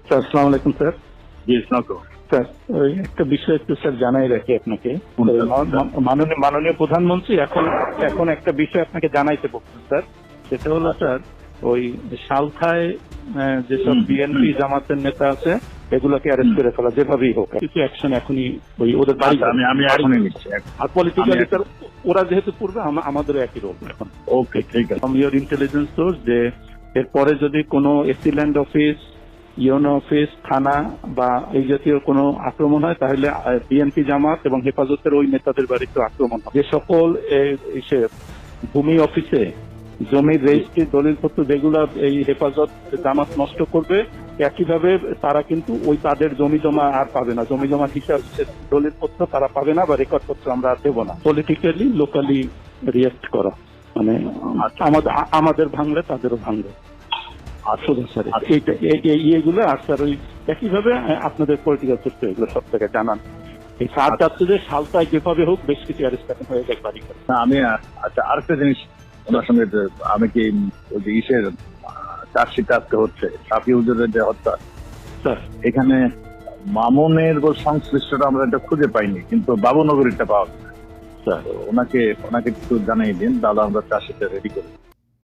Sir আসসালামু আলাইকুম sir. জি, স্নাতক। স্যার ওই একটা বিষয় একটু স্যার জানাই রাখি আপনাকে। মাননীয় প্রধানমন্ত্রী এখন একটা বিষয় আপনাকে জানাইতে বলছেন স্যার। সেটা হলো স্যার ওই সালখায় যেসব বিএনপি জামাতের নেতা আছে এগুলোকে অ্যারেস্ট করে ফেলা, যেভাবেই হোক কিছু অ্যাকশন এখনই ওই ওদের বাড়ি আমি এখনই নিচ্ছি। আর পলিটিক্যালি স্যার ওরা যেহেতু পূর্বে আমাদেরও একই রোল এখন। ওকে, ঠিক আছে। ফ্রম ইউর ইন্টেলিজেন্স সোর্স যে এরপরে যদি কোনো এসিল্যান্ড অফিস, ইউনো অফিস, থানা বা এই জাতীয় কোনো আক্রমণ হয় তাহলে বিএনপি জামাত এবং হেফাজতের ওই নেতাদের বাড়িতে আক্রমণ হয়। যে সকল ভূমি অফিসে জমির রেজিস্ট্রি দলিলপত্র যেগুলো এই হেফাজত জামাত নষ্ট করবে, একইভাবে তারা কিন্তু ওই তাদের জমি জমা আর পাবে না, জমি জমা হিসাব দলিলপত্র তারা পাবে না বা রেকর্ডপত্র আমরা আর দেবো না। পলিটিক্যালি লোকালি রিয়েক্ট করা, মানে আমাদের ভাঙলে তাদেরও ভাঙবে। এইগুলো আর স্যার ওই একইভাবে আপনাদের পলিটিক্যাল সোর্স এগুলো সব থেকে জানান। এই সার যাচ্ছে যে সালটায় যেভাবে হোক বেশ কিছু অ্যারেস্ট হয়ে যায় বাড়ি করে। আমি আচ্ছা, আরেকটা জিনিস ওনার সঙ্গে আমি কি ওই যে ইসের চার্জশিট আজকে হচ্ছে সাফি হুজুরের যে হত্যা, স্যার এখানে মামুনের সংশ্লিষ্টটা আমরা এটা খুঁজে পাইনি, কিন্তু বাবুনগরীরটা পাওয়া গেছে। ওনাকে একটু জানাই দিন, তাহলে আমরা চার্জশিটটা রেডি করি।